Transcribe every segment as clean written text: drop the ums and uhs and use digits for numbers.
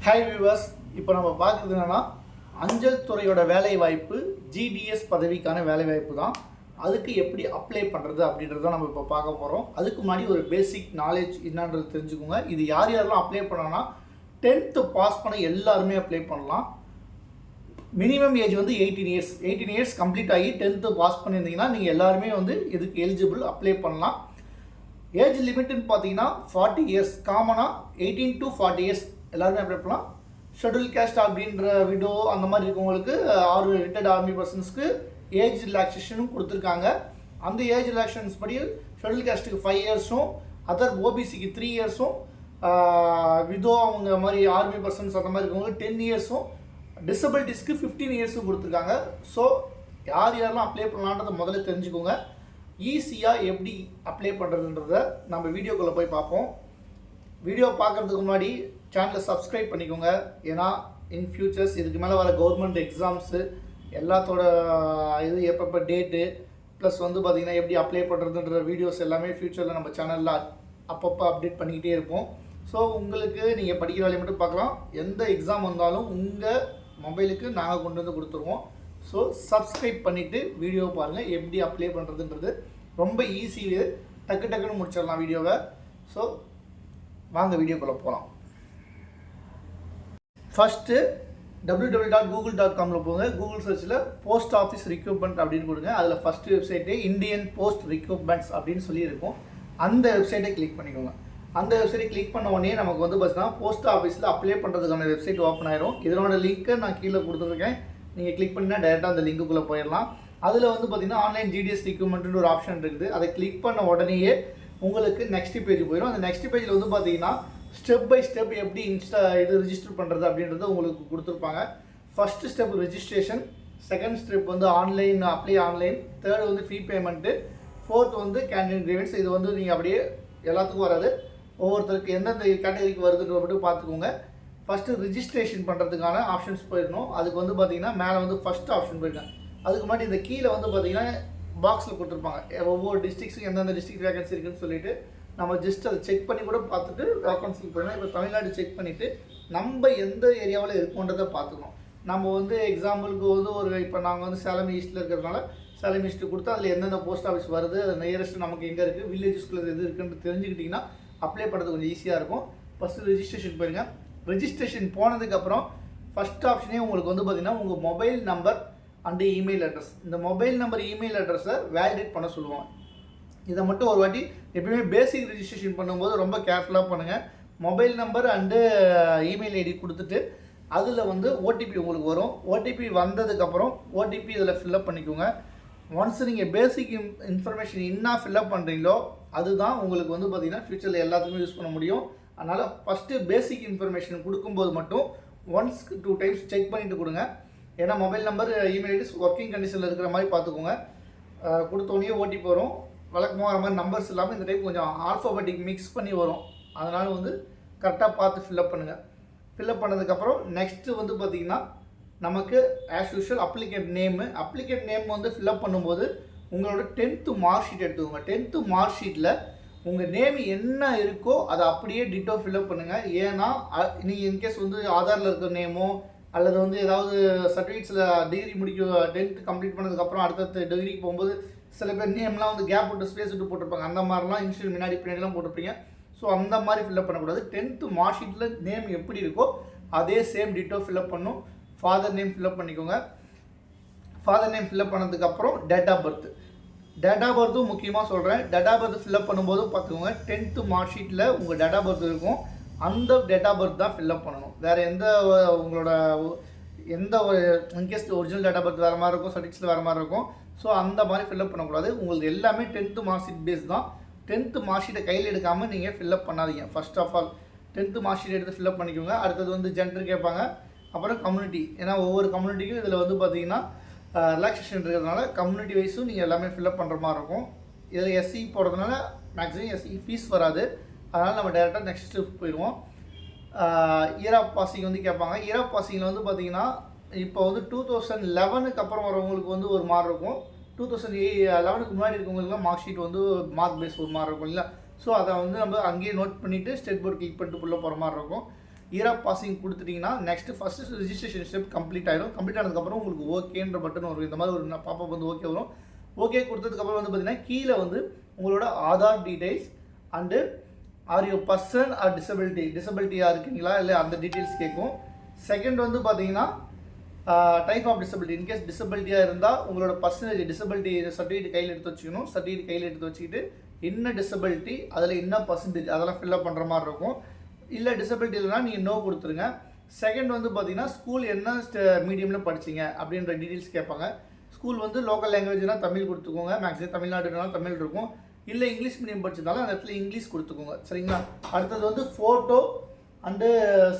Hi viewers, இப்போ நம்ம பார்க்குறது என்னென்னா அஞ்சல் துறையோட வேலைவாய்ப்பு ஜிடிஎஸ் பதவிக்கான வேலைவாய்ப்பு தான். அதுக்கு எப்படி அப்ளை பண்ணுறது அப்படின்றத நம்ம இப்போ பார்க்க போகிறோம். அதுக்கு முன்னாடி ஒரு பேசிக் நாலேஜ் என்னன்றது தெரிஞ்சுக்கோங்க. இது யார் யாரெல்லாம் அப்ளை பண்ணலாம்னா 10th பாஸ் பண்ண எல்லாருமே அப்ளை பண்ணலாம். மினிமம் ஏஜ் வந்து 18 இயர்ஸ் கம்ப்ளீட் ஆகி 10th பாஸ் பண்ணியிருந்தீங்கன்னா நீங்கள் எல்லாருமே வந்து இதுக்கு எலிஜிபிள் அப்ளை பண்ணலாம். ஏஜ் லிமிட்னு பார்த்தீங்கன்னா 40 இயர்ஸ், காமனாக 18 to 40 இயர்ஸ் எல்லாருமே அப்ளை பண்ணலாம். ஷெட்யூல் கேஸ்ட் அப்படின்ற விடோ அந்த மாதிரி இருக்கவங்களுக்கு ரிட்டையர்ட் ஆர்மி பர்சன்ஸ்க்கு ஏஜ் ரிலாக்ஸேஷனும் கொடுத்துருக்காங்க. அந்த ஏஜ் ரிலாக்ஸேஷன்ஸ் படி ஷெட்யூல் கேஸ்ட்டுக்கு 5 இயர்ஸும், அதர் ஓபிசிக்கு 3 இயர்ஸும், விதோ அவங்க மாதிரி ஆர்மி பர்சன்ஸ் அந்த மாதிரி இருக்கவங்களுக்கு 10 இயர்ஸும், டிசபிலிட்டிஸ்க்கு 15 இயர்ஸும் கொடுத்துருக்காங்க. ஸோ யாரெல்லாம் அப்ளை பண்ணலான்றதை முதல்ல தெரிஞ்சுக்கோங்க. ஈஸியாக எப்படி அப்ளை பண்ணுறதுன்றத நம்ம வீடியோக்குள்ளே போய் பார்ப்போம். வீடியோ பார்க்குறதுக்கு முன்னாடி சேனலை சப்ஸ்கிரைப் பண்ணிக்கோங்க. ஏன்னா இன் ஃபியூச்சர்ஸ் இதுக்கு மேலே வர கவர்மெண்ட் எக்ஸாம்ஸு எல்லாத்தோட இது எப்பப்போ டேட்டு ப்ளஸ் வந்து பார்த்திங்கன்னா எப்படி அப்ளை பண்ணுறதுன்ற வீடியோஸ் எல்லாமே ஃப்யூச்சரில் நம்ம சேனலில் அப்பப்போ அப்டேட் பண்ணிக்கிட்டே இருப்போம். ஸோ உங்களுக்கு நீங்கள் படிக்கிற வேலையை மட்டும் பார்க்கலாம். எந்த எக்ஸாம் வந்தாலும் உங்கள் மொபைலுக்கு நாங்கள் கொண்டு வந்து கொடுத்துருவோம். ஸோ சப்ஸ்கிரைப் பண்ணிவிட்டு வீடியோ பாருங்கள். எப்படி அப்ளை பண்ணுறதுன்றது ரொம்ப ஈஸி, டக்குன்னு முடிச்சிடலாம் வீடியோவை. ஸோ வாங்க வீடியோக்குள்ளே போகலாம். ஃபஸ்ட்டு www.google.comல போங்க. கூகுள் சர்ச்சில் போஸ்ட் ஆஃபீஸ் ரிக்ரூட்மெண்ட் அப்படின்னு கொடுங்க. அதில் ஃபஸ்ட்டு வெப்சைட்டே இந்தியன் போஸ்ட் ரிக்ரூட்மெண்ட்ஸ் அப்படின்னு சொல்லி இருக்கும். அந்த வெப்சைட்டை கிளிக் பண்ணிக்கோங்க. அந்த வெப்சைட்டை கிளிக் பண்ண உடனே நமக்கு வந்து பார்த்தீங்கன்னா போஸ்ட் ஆஃபீஸில் அப்ளை பண்ணுறதுக்கான வெப்சைட் ஓப்பன் ஆயிரும். இதனோட லிங்க்கை நான் கீழே கொடுத்துருக்கேன். நீங்கள் கிளிக் பண்ணினா டேரெக்டாக அந்த லிங்க்குள்ளே போயிடலாம். அதில் வந்து பார்த்தீங்கன்னா ஆன்லைன் ஜிடிஎஸ் ரிக்ரூட்மெண்ட்னு ஒரு ஆப்ஷன் இருக்குது. அதை கிளிக் பண்ண உடனேயே உங்களுக்கு நெக்ஸ்ட் பேஜ் போயிடும். அந்த நெக்ஸ்ட் பேஜில் வந்து பார்த்தீங்கன்னா ஸ்டெப் பை ஸ்டெப் எப்படி ரிஜிஸ்டர் பண்ணுறது அப்படின்றத உங்களுக்கு கொடுத்துருப்பாங்க. First step registration, second step வந்து ஆன்லைன் அப்ளை ஆன்லைன், தேர்டு வந்து ஃபீ பேமெண்ட்டு, ஃபோர்த் வந்து கேண்டிடேட் கிரீவன்ஸ். இது வந்து நீங்கள் அப்படியே எல்லாத்துக்கும் வராது, ஒவ்வொருத்தருக்கு எந்தெந்த கேட்டகரிக்கு வருதுன்ற மட்டும் பார்த்துக்கோங்க. ஃபஸ்ட்டு ரிஜிஸ்ட்ரேஷன் பண்ணுறதுக்கான ஆப்ஷன்ஸ் போயிடணும். அதுக்கு வந்து பார்த்தீங்கன்னா மேலே வந்து ஃபஸ்ட் ஆப்ஷன் போயிருக்கேன். அதுக்கு முன்னாடி இந்த கீழே வந்து பார்த்தீங்கன்னா பாக்ஸில் கொடுத்துருப்பாங்க ஒவ்வொரு டிஸ்ட்ரிக்ஸுக்கும் எந்தெந்த டிஸ்ட்ரிக்ட் வேகன்சி இருக்குதுன்னு சொல்லிட்டு நம்ம ஜஸ்ட் அதை செக் பண்ணி கூட பார்த்துட்டு வேகன்சி போயிடலாம். இப்போ தமிழ்நாடு செக் பண்ணிவிட்டு நம்ம எந்த ஏரியாவில் இருக்கோன்றதை பார்த்துக்கணும். நம்ம வந்து எக்ஸாம்பிளுக்கு வந்து இப்போ நாங்கள் வந்து சேலம் ஈஸ்ட்டில் இருக்கிறதுனால சேலம் ஈஸ்ட்டு கொடுத்தா அதில் எந்தெந்த போஸ்ட் ஆஃபீஸ் வருது, அது நியரஸ்ட் நமக்கு எங்கே இருக்குது, வில்லேஜஸ்குள்ளே எது இருக்குன்னு தெரிஞ்சுக்கிட்டிங்கன்னா அப்ளை பண்ணுறது கொஞ்சம் ஈஸியாக இருக்கும். ஃபஸ்ட்டு ரெஜிஸ்ட்ரேஷன் போயிருங்க. ரெஜிஸ்ட்ரேஷன் போனதுக்கப்புறம் ஃபஸ்ட் ஆப்ஷனே உங்களுக்கு வந்து பார்த்திங்கன்னா உங்கள் mobile number and email address. இந்த மொபைல் நம்பர் இமெயில் அட்ரஸை வேலிடேட் பண்ண சொல்லுவாங்க. இதை மட்டும் ஒரு வாட்டி எப்பயுமே பேசிக் ரெஜிஸ்ட்ரேஷன் பண்ணும்போது ரொம்ப கேர்ஃபுல்லாக பண்ணுங்கள். Mobile number and email ID கொடுத்துட்டு அதில் வந்து ஓடிபி உங்களுக்கு வரும். ஓடிபி வந்ததுக்கப்புறம் ஓடிபி இதில் ஃபில்லப் பண்ணிக்கோங்க. ஒன்ஸ் நீங்கள் பேசிக் இன்ஃபர்மேஷன் என்ன ஃபில்லப் பண்ணுறீங்களோ அதுதான் உங்களுக்கு வந்து பார்த்திங்கன்னா ஃப்யூச்சரில் எல்லாத்துக்குமே யூஸ் பண்ண முடியும். அதனால் ஃபஸ்ட்டு பேசிக் இன்ஃபர்மேஷன் கொடுக்கும்போது மட்டும் ஒன்ஸ் 2 டைம்ஸ் செக் பண்ணிவிட்டு கொடுங்க. ஏன்னா mobile number email IDs working கண்டிஷனில் இருக்கிற மாதிரி பார்த்துக்கோங்க. கொடுத்தோடனே ஓடிபி வரும். வழக்கமாக வர மாதிரி நம்பர்ஸ் இல்லாமல் இந்த டைப் கொஞ்சம் ஆல்ஃபாபெட்டிக் மிக்ஸ் பண்ணி வரும். அதனால் வந்து கரெக்டாக பார்த்து ஃபில்லப் பண்ணுங்கள். ஃபில்லப் பண்ணதுக்கப்புறம் நெக்ஸ்ட்டு வந்து பார்த்திங்கன்னா நமக்கு ஆஸ் யூஷுவல் அப்ளிகேட் நேம் வந்து ஃபில்லப் பண்ணும்போது உங்களோட 10th மார்க் ஷீட் எடுத்துக்கோங்க. 10th மார்க் ஷீட்டில் உங்கள் நேம் என்ன இருக்கோ அதை அப்படியே டிட்டோ ஃபில்லப் பண்ணுங்கள். ஏன்னா நீங்கள் இன்கேஸ் வந்து ஆதாரில் இருக்கிற நேமோ அல்லது வந்து ஏதாவது சர்டிஃபிகேட்ஸில் டிகிரி 10th கம்ப்ளீட் பண்ணதுக்கப்புறம் அடுத்தடுத்த டிகிரிக்கு போகும்போது சில பேர் நேம்லாம் வந்து கேப் விட்டு ஸ்பேஸ் விட்டு போட்டிருப்பாங்க. அந்த மாதிரிலாம் இன்ஷியல் பின்னாடிலாம் போட்டிருப்பீங்க. ஸோ அந்த மாதிரி ஃபில்லப் பண்ணக்கூடாது. 10th மார்க் ஷீட்டில் நேம் எப்படி இருக்கோ அதே சேம் டிட்டோ ஃபில்லப் பண்ணும். ஃபாதர் நேம் ஃபில்லப் பண்ணிக்கோங்க. ஃபாதர் நேம் ஃபில்லப் பண்ணதுக்கப்புறம் டேட் ஆஃப் பர்த்தும் முக்கியமாக சொல்கிறேன். டேட் ஆஃப் பர்த் ஃபில்லப் பண்ணும்போது பார்த்துக்கோங்க 10th மார்க் ஷீட்டில் உங்கள் டேட் ஆஃப் பர்த் இருக்கும். அந்த டேட் ஆஃப் பர்த் தான் ஃபில்லப் பண்ணணும். வேறு உங்களோட in case original date of birth வேறு மாதிரி இருக்கும், சர்டிஃபிகேட்ஸில் வேறு மாதிரி இருக்கும். ஸோ அந்த மாதிரி ஃபில்லப் பண்ணக்கூடாது. உங்களுக்கு எல்லாமே 10th மார்க் ஷீட் பேஸ் தான். 10th மார்க் ஷீட்டை கையில் எடுக்காமல் நீங்கள் ஃபில்லப் பண்ணாதீங்க. First of all 10th mark sheet எடுத்து ஃபில்லப் பண்ணிக்கோங்க. அடுத்தது வந்து ஜெண்டர் கேட்பாங்க, அப்புறம் கம்யூனிட்டி. ஏன்னா ஒவ்வொரு கம்யூனிட்டிக்கும் இதில் வந்து பார்த்தீங்கன்னா ரிலாக்ஸேஷன் இருக்கிறதுனால கம்யூனிட்டி வைஸும் நீங்கள் எல்லாமே ஃபில்லப் பண்ணுற மாதிரி இருக்கும். இதில் எஸ்சி போடுறதுனால மேக்ஸிமம் எஸ்சி ஃபீஸ் வராது. அதனால் நம்ம டேரெக்டாக நெக்ஸ்ட் ஸ்டெப் போயிடுவோம். இயர் ஆஃப் பாசிங் வந்து கேட்பாங்க. இயர் ஆஃப் பாசிங்கில் வந்து பார்த்தீங்கன்னா இப்போ வந்து 2011க்கு அப்புறம் வரவங்களுக்கு வந்து ஒரு மார்க் இருக்கும். 2011க்கு முன்னாடி இருக்கவங்களுக்குலாம் மார்க் ஷீட் வந்து மார்க் பேஸ் ஒரு மார்க் இருக்கும் இல்லை. ஸோ அதை வந்து நம்ம அங்கேயே நோட் பண்ணிவிட்டு ஸ்டேட் போர்டு கிளிக் பண்ணிட்டு உள்ளே போகிற மாதிரி இருக்கும். இயர் ஆஃப் பாசிங் கொடுத்துட்டிங்கன்னா next first registration step complete ஆகிடும். கம்ப்ளீட் ஆனதுக்கப்புறம் உங்களுக்கு ஓகேன்ற பட்டன் வரும். இந்த மாதிரி ஒரு பாப்பப் வந்து ஓகே வரும். ஓகே கொடுத்ததுக்கப்புறம் வந்து பார்த்தீங்கன்னா கீழே வந்து உங்களோட Aadhaar details and are you person or டிசபிலிட்டியாக இருக்கீங்களா இல்லை அந்த டீட்டெயில்ஸ் கேட்கும். செகண்ட் வந்து பார்த்தீங்கன்னா டைப் ஆஃப் டிசபிலிட்டி. இன்கேஸ் டிசபிலிட்டியாக இருந்தால் உங்களோட பர்சன்டேஜ் டிசபிலிட்டி சர்டிஃபிகேட் கையில் எடுத்து வச்சுக்கணும். சர்டிஃபிகேட் கையில் எடுத்து வச்சுக்கிட்டு என்ன டிசபிலிட்டி அதில் என்ன பர்சன்டேஜ் அதெல்லாம் ஃபில்அப் பண்ணுற மாதிரி இருக்கும். இல்லை டிசபிலிட்டி இல்லைனா நீங்கள் நோ கொடுத்துருங்க. செகண்ட் வந்து பார்த்தீங்கன்னா ஸ்கூல் என்ன மீடியமில் படிச்சிங்க அப்படின்ற டீட்டெயில்ஸ் கேட்பாங்க. ஸ்கூல் வந்து லோக்கல் லாங்குவேஜ்னால் தமிழ் கொடுத்துக்கோங்க. மேக்ஸிமம் தமிழ்நாடுனாலும் தமிழ் இருக்கும். இல்லை இங்கிலீஷ் மீடியம் படிச்சிருந்தாலும் அந்த இடத்துல இங்கிலீஷ் கொடுத்துக்கோங்க. சரிங்களா? அடுத்தது வந்து ஃபோட்டோ அண்டு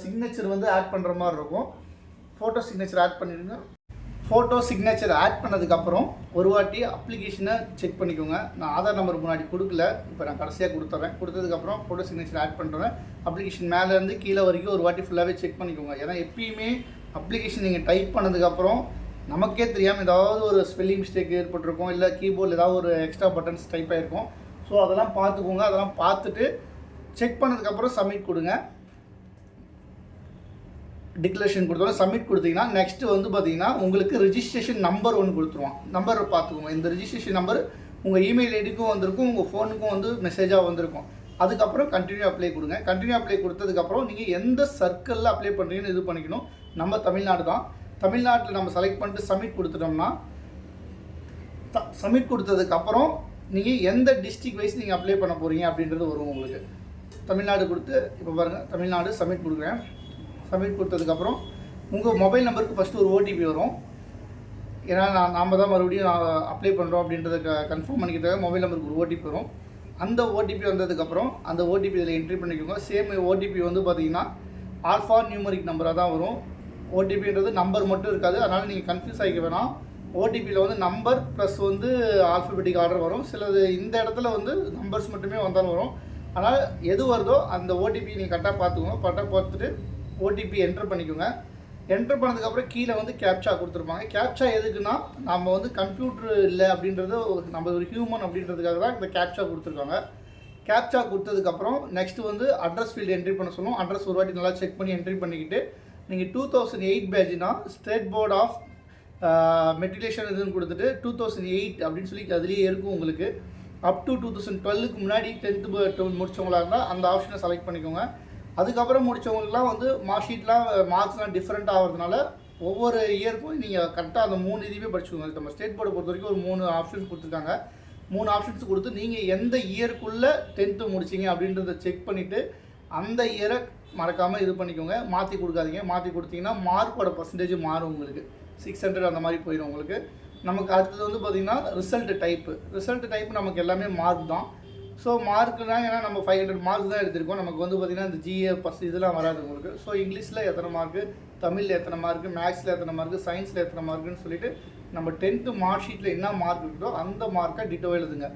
சிக்னேச்சர் வந்து ஆட் பண்ணுற மாதிரி இருக்கும். ஃபோட்டோ சிக்னேச்சர் ஆட் பண்ணிடுங்க. ஃபோட்டோ சிக்னேச்சர் ஆட் பண்ணதுக்கப்புறம் ஒரு வாட்டி அப்ளிகேஷனை செக் பண்ணிக்கோங்க. நான் ஆதார் நம்பர் முன்னாடி கொடுக்கல, இப்போ நான் கடைசியாக கொடுத்துட்றேன். கொடுத்ததுக்கப்புறம் ஃபோட்டோ சிக்னேச்சர் ஆட் பண்ணுறேன். அப்ளிகேஷன் மேலேருந்து கீழே வரைக்கும் ஒரு வாட்டி ஃபுல்லாகவே செக் பண்ணிக்கோங்க. ஏன்னா எப்பயுமே அப்ளிகேஷன் நீங்கள் டைப் பண்ணதுக்கப்புறம் நமக்கே தெரியாமல் ஏதாவது ஒரு ஸ்பெல்லிங் மிஸ்டேக் ஏற்பட்டிருக்கும், இல்லை கீபோர்டில் ஏதாவது ஒரு எக்ஸ்ட்ரா பட்டன்ஸ் டைப் ஆகிருக்கும். ஸோ அதெல்லாம் பார்த்துக்கோங்க. அதெல்லாம் பார்த்துட்டு செக் பண்ணதுக்கப்புறம் சப்மிட் கொடுங்க. டிக்ளரேஷன் கொடுத்தோம் சப்மிட் கொடுத்தீங்கன்னா நெக்ஸ்ட்டு வந்து பார்த்தீங்கன்னா உங்களுக்கு ரிஜிஸ்ட்ரேஷன் நம்பர் ஒன்று கொடுத்துருவான். நம்பர் பார்த்துக்கோங்க. இந்த ரிஜிஸ்ட்ரேஷன் நம்பர் உங்கள் இமெயில் ஐடிக்கும் வந்திருக்கும், உங்கள் ஃபோனுக்கும் வந்து மெசேஜாக வந்திருக்கும். அதுக்கப்புறம் கண்டினியூ அப்ளை கொடுங்க. கண்டினியூ அப்ளை கொடுத்ததுக்கப்புறம் நீங்கள் எந்த சர்க்கிளில் அப்ளை பண்ணுறீங்கன்னு இது பண்ணிக்கணும். நம்ம தமிழ்நாடு தான். தமிழ்நாட்டில் நம்ம செலக்ட் பண்ணிட்டு சப்மிட் கொடுத்துட்டோம்னா சப்மிட் கொடுத்ததுக்கப்புறம் நீங்கள் எந்த டிஸ்ட்ரிக் வைஸ் நீங்கள் அப்ளை பண்ண போகிறீங்க அப்படின்றது வரும் உங்களுக்கு. தமிழ்நாடு கொடுத்து இப்போ பாருங்கள் தமிழ்நாடு சப்மிட் கொடுக்குறேன். சப்மிட் கொடுத்ததுக்கப்புறம் உங்கள் மொபைல் நம்பருக்கு ஃபஸ்ட்டு ஒரு ஓடிபி வரும். ஏன்னா நாம் தான் மறுபடியும் அப்ளை பண்ணுறோம் அப்படின்றத கன்ஃபார்ம் பண்ணிக்கிறதுக்காக மொபைல் நம்பருக்கு ஒரு ஓடிபி வரும். அந்த ஓடிபி வந்ததுக்கப்புறம் அந்த ஓடிபி இதில் என்ட்ரி பண்ணிக்கோங்க. சேம் ஓடிபி வந்து பார்த்தீங்கன்னா ஆல்ஃபா நியூமரிக் நம்பராக தான் வரும். ஓடிபின்றது நம்பர் மட்டும் இருக்காது. அதனால் நீங்கள் கன்ஃபியூஸ் ஆகிக்க வேணாம். ஓடிபியில் வந்து நம்பர் ப்ளஸ் வந்து ஆல்ஃபபெட்டிக் ஆர்டர் வரும். சிலது இந்த இடத்துல வந்து நம்பர்ஸ் மட்டுமே வந்தாலும் வரும். அதனால் எது வருதோ அந்த ஓடிபி நீங்கள் கரெக்டாக பார்த்துக்கோங்க. கரெக்டாக பார்த்துட்டு ஓடிபி என்டர் பண்ணிக்கோங்க. என்டர் பண்ணதுக்கப்புறம் கீழே வந்து கேப்சா கொடுத்துருப்பாங்க. கேப்சா எதுக்குன்னா நம்ம வந்து கம்ப்யூட்டர் இல்லை அப்படின்றது நம்ம ஒரு ஹியூமன் அப்படின்றதுக்காக தான் இந்த கேப்சா கொடுத்துருக்காங்க. கேப்சா கொடுத்ததுக்கப்புறம் நெக்ஸ்ட்டு வந்து அட்ரஸ் ஃபீல்டு என்ட்ரி பண்ண சொல்லுவோம். அட்ரஸ் ஒரு வாட்டி நல்லா செக் பண்ணி என்ட்ரி பண்ணிக்கிட்டு நீங்கள் 2008 பேட்ச்னா ஸ்டேட் போர்ட் ஆஃப் மெட்ரிகுலேஷன் இதுன்னு கொடுத்துட்டு 2008 அப்படின்னு சொல்லி அதுலேயே இருக்கும் உங்களுக்கு. அப் டு 2012க்கு முன்னாடி 10th முடித்தவங்களாக இருந்தால் அந்த ஆப்ஷனை செலக்ட் பண்ணிக்கோங்க. அதுக்கப்புறம் முடித்தவங்களுக்குலாம் வந்து மார்க் ஷீட்லாம் மார்க்ஸ்லாம் டிஃப்ரெண்ட் ஆகிறதுனால ஒவ்வொரு இயருக்கும் நீங்கள் கரெக்டாக அந்த 3 இதுவே படிச்சுக்கோங்க. நம்ம ஸ்டேட் போர்டை பொறுத்த வரைக்கும் ஒரு 3 ஆப்ஷன்ஸ் கொடுத்துருக்காங்க. 3 ஆப்ஷன்ஸ் கொடுத்து நீங்கள் எந்த இயருக்குள்ளே 10th முடிச்சிங்க அப்படின்றத செக் பண்ணிவிட்டு அந்த இயரை மறக்காமல் இது பண்ணிக்கோங்க. மாற்றி கொடுக்காதீங்க. மாற்றி கொடுத்தீங்கன்னா மார்க்கோட பர்சன்டேஜ் மாறும் உங்களுக்கு. 600 அந்த மாதிரி போயிடும் உங்களுக்கு. நமக்கு அடுத்தது வந்து பார்த்திங்கன்னா ரிசல்ட் டைப்பு நமக்கு எல்லாமே மார்க் தான். ஸோ மார்க்குனா ஏன்னா நம்ம 500 மார்க்ஸ் தான் எடுத்திருக்கோம். நமக்கு வந்து பார்த்திங்கன்னா இந்த ஜிஏ இதெல்லாம் வராது உங்களுக்கு. ஸோ இங்கிலீஷில் எத்தனை மார்க்கு, தமிழில் எத்தனை மார்க்கு, மேக்ஸில் எத்தனை மார்க்கு, சயின்ஸில் எத்தனை மார்க்குன்னு சொல்லிட்டு நம்ம 10th மார்க் ஷீட்டில் என்ன மார்க் இருக்குதோ அந்த மார்க்கை டிட்டோ எழுதுங்க.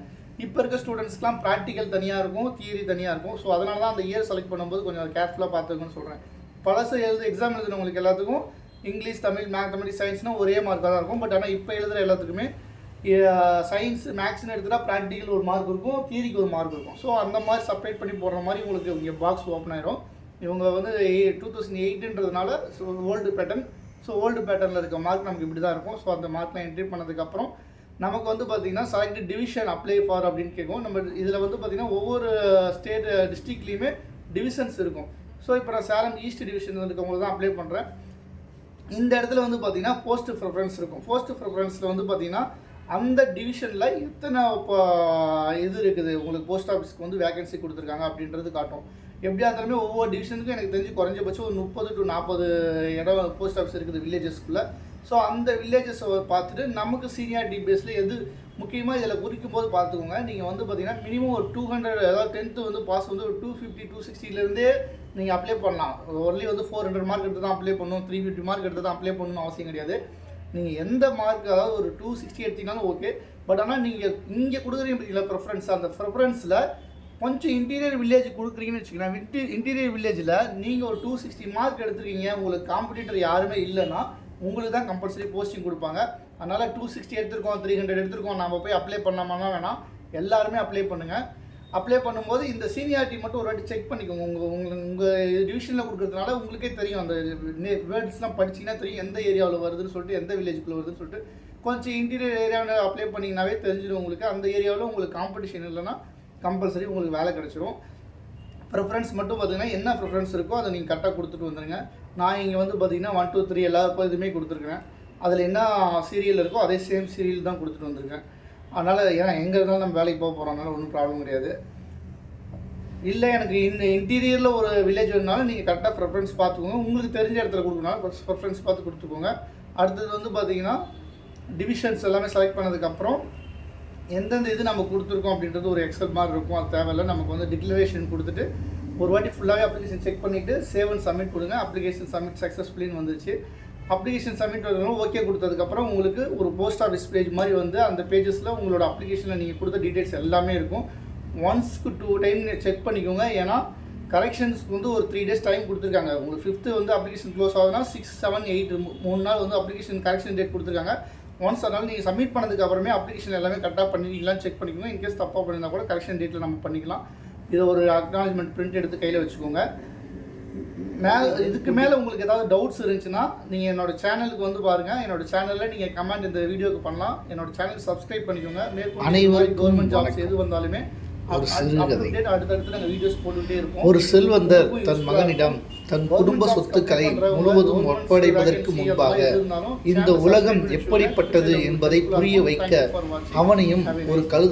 இப்போ இருக்க ஸ்டூடெண்ட்ஸ்க்குலாம் ப்ராக்டிக்கல் தனியாக இருக்கும், தியரி தனியாக இருக்கும். ஸோ அதனால தான் அந்த இயர் செலக்ட் பண்ணும்போது கொஞ்சம் கேர்ஃபுல்லாக பார்த்துக்கணும்னு சொல்கிறேன். பழசு எக்ஸாம் எழுதுனவங்களுக்கு எல்லாத்துக்கும் இங்கிலீஷ், தமிழ், மேத்தமெட்டிக்ஸ், சயின்ஸ்னால் ஒரே மார்க்காக தான் இருக்கும். பட் ஆனால் இப்போ எழுதுகிற எல்லாத்துக்குமே சயின்ஸ், மேக்ஸ்னு எடுத்துகிட்டா ப்ராக்டிக்கல் ஒரு மார்க் இருக்கும், தியரிக்கு ஒரு மார்க் இருக்கும். ஸோ அந்த மாதிரி செப்பரேட் பண்ணி போடுற மாதிரி உங்களுக்கு இங்கே பாக்ஸ் ஓப்பன் ஆயிரும். இவங்க வந்து 2008ன்றதுனால so old pattern. So old பேட்டர்னில் இருக்க மார்க் நமக்கு இப்படி தான் இருக்கும். ஸோ அந்த மார்க்லாம் என்ட்ரி பண்ணதுக்கப்புறம் நமக்கு வந்து பார்த்திங்கன்னா செலக்ட் டிவிஷன் அப்ளை ஃபார் அப்படின்னு கேட்கும். நம்ம இதில் வந்து பார்த்திங்கன்னா ஒவ்வொரு ஸ்டேட் டிஸ்ட்ரிக்ட்லேயுமே டிவிஷன்ஸ் இருக்கும். ஸோ இப்போ நான் சேலம் ஈஸ்ட் டிவிஷன் இருக்கவங்களுக்கு தான் அப்ளை பண்ணுறேன். இந்த இடத்துல வந்து பார்த்திங்கன்னா போஸ்ட் ப்ரிஃபரன்ஸ் இருக்கும். போஸ்ட் ப்ரிஃபரன்ஸில் வந்து பார்த்திங்கன்னா அந்த டிவிஷனில் எத்தனை இது இருக்குது உங்களுக்கு போஸ்ட் ஆஃபீஸ்க்கு வந்து வேகன்சி கொடுத்துருக்காங்க அப்படின்றது காட்டும். எப்படியா இருந்தாலுமே ஒவ்வொரு டிவிஷனுக்கும் எனக்கு தெரிஞ்சு குறைஞ்சபட்சம் ஒரு 30 to 40 இடம் போஸ்ட் ஆஃபீஸ் இருக்குது வில்லேஜஸ்க்குள்ளே. ஸோ அந்த வில்லேஜஸை பார்த்துட்டு நமக்கு சீனியாரிட்டி பேஸில் எது முக்கியமாக இதில் குறிக்கும் போது பார்த்துக்கோங்க. நீங்கள் வந்து பார்த்தீங்கன்னா மினிமம் ஒரு 200 அதாவது 10th வந்து பாஸ் வந்து ஒரு 250 260லேருந்தே நீங்கள் அப்ளை பண்ணலாம். ஒன்லி வந்து 400 மார்க் எடுத்து தான் அப்ளை பண்ணணும், 350 மார்க் எடுத்து தான் அப்ளை பண்ணணும்னு அவசியம் கிடையாது. நீங்கள் எந்த மார்க் அதாவது ஒரு 260 எடுத்தீங்கனாலும் ஓகே. பட் ஆனால் நீங்கள் இங்கே கொடுக்குறீங்க பார்த்தீங்களா ப்ரிஃபரன்ஸ், அந்த ப்ரிஃபரன்ஸில் கொஞ்சம் இன்டீரியர் வில்லேஜ் கொடுக்குறீங்கன்னு வச்சுக்கலாம். இன்டீரியர் வில்லேஜில் நீங்கள் ஒரு 260 மார்க் எடுத்துருக்கீங்க, உங்களுக்கு காம்படிட்டர் யாருமே இல்லைன்னா உங்களுக்கு தான் கம்பல்சரி போஸ்டிங் கொடுப்பாங்க. அதனால் 260 எடுத்திருக்கோம், 300 எடுத்திருக்கோம், நம்ம போய் அப்ளை பண்ணாமல் வேணாம், எல்லாருமே அப்ளை பண்ணுங்கள். அப்ளை பண்ணும்போது இந்த சீனியாரிட்டி மட்டும் ஒரு வாட்டி செக் பண்ணிக்கோங்க. உங்கள் டிவிஷனில் கொடுக்குறதுனால உங்களுக்கே தெரியும், அந்த வேர்ட்ஸ்லாம் படிச்சிங்கன்னா தெரியும் எந்த ஏரியாவில் வருதுன்னு சொல்லிட்டு, எந்த வில்லேஜுக்குள்ளே வருதுன்னு சொல்லிட்டு. கொஞ்சம் இன்டீரியர் ஏரியாவில் அப்ளை பண்ணிங்கனாவே தெரிஞ்சிடும் உங்களுக்கு. அந்த ஏரியாவில் உங்களுக்கு காம்படிஷன் இல்லைன்னா கம்பல்சரி உங்களுக்கு வேலை கிடச்சிரும். ப்ரிஃபரன்ஸ் மட்டும் பார்த்தீங்கன்னா என்ன ப்ரிஃபரன்ஸ் இருக்கோ அதை நீங்கள் கரெக்டாக கொடுத்துட்டு வந்துடுங்க. நான் இங்கே வந்து பார்த்தீங்கன்னா 1 2 3 எல்லா இதுவுமே கொடுத்துருக்கேன். அதில் என்ன சீரியல் இருக்கோ அதே சேம் சீரியல் தான் கொடுத்துட்டு வந்திருக்கேன். அதனால் ஏன்னா எங்கே இருந்தாலும் நம்ம வேலைக்கு போக போகிறோம்னால ஒன்றும் ப்ராப்ளம் கிடையாது. இல்லை எனக்கு இன்டீரியரில் ஒரு வில்லேஜ் வேணுனாலும் நீங்கள் கரெக்டாக ப்ரிஃபரன்ஸ் பார்த்துக்கோங்க. உங்களுக்கு தெரிஞ்ச இடத்துல கொடுக்கணும்னாலும் ப்ரிஃபரன்ஸ் பார்த்து கொடுத்துக்கோங்க. அடுத்தது வந்து பார்த்தீங்கன்னா டிவிஷன்ஸ் எல்லாமே செலக்ட் பண்ணதுக்கப்புறம் எந்தெந்த இது நம்ம கொடுத்துருக்கோம் அப்படின்றது ஒரு எக்ஸல் மாதிரி இருக்கும். அது தேவையில்லை. நமக்கு வந்து டிக்ளரேஷன் கொடுத்துட்டு ஒரு வாட்டி ஃபுல்லாகவே அப்ளிகேஷன் செக் பண்ணிவிட்டு சேவ் அண்ட் சப்மிட் கொடுங்க. அப்ளிகேஷன் சப்மிட் சக்ஸஸ்ஃபுல்லின்னு வந்துச்சு. அப்ளிகேஷன் சப்மிட் வரணும். ஓகே கொடுத்ததுக்கப்புறம் உங்களுக்கு ஒரு போஸ்ட் ஆஃபீஸ் பேஜ் மாதிரி வந்து அந்த பேஜஸில் உங்களோட அப்ளிகேஷனில் நீங்கள் கொடுத்த டீட்டெயில்ஸ் எல்லாமே இருக்கும். ஒன்ஸ்க்கு 2 டைம் செக் பண்ணிக்கோங்க. ஏன்னா கரெக்ஷன்ஸ்க்கு வந்து ஒரு 3 days டைம் கொடுத்துருக்காங்க. உங்களுக்கு 5th வந்து அப்ளிகேஷன் க்ளோஸ் ஆகுதுன்னா 6 7 8 3 நாள் வந்து அப்ளிகேஷன் கரெக்ஷன் டேட் கொடுத்துருக்காங்க. ஒன்ஸ் அதனால் நீங்கள் சப்மிட் பண்ணதுக்கு அப்புறமே அப்ளிகேஷன் எல்லாமே கரெக்டாக பண்ணிக்கலாம்னு செக் பண்ணிக்கோங்க. இன்கேஸ் தப்பாக பண்ணியிருந்தால் கூட கரெக்ஷன் டேட்டில் நம்ம பண்ணிக்கலாம். இதை ஒரு அக்னாலஜ்மெண்ட் பிரிண்ட் எடுத்து கையில் வச்சுக்கோங்க. இதுக்கு மேலே உங்களுக்கு ஏதாவது டவுட்ஸ் இருந்துச்சுன்னா நீங்கள் என்னோடய சேனலுக்கு வந்து பாருங்கள். என்னோடய சேனலில் நீங்கள் கமெண்ட் இந்த வீடியோக்கு பண்ணலாம். என்னோடய சேனல் சப்ஸ்கிரைப் பண்ணிக்கோங்க. மேற்கொண்டு கவர்மெண்ட் ஜாப்ஸ் எது வந்தாலுமே ஒரு சிறுகதை. அடுத்தடுத்து நாங்கள் வீடியோஸ் போட்டுகிட்டே இருப்போம். ஒரு செல்வந்தர் தன் மகனிடம் தன் குடும்ப சொத்துக்களை முழுவதும் ஒப்படைப்பதற்கு முன்பாக இந்த உலகம் எப்படிப்பட்டது என்பதை புரிய வைக்க அவனையும் ஒரு கழுதை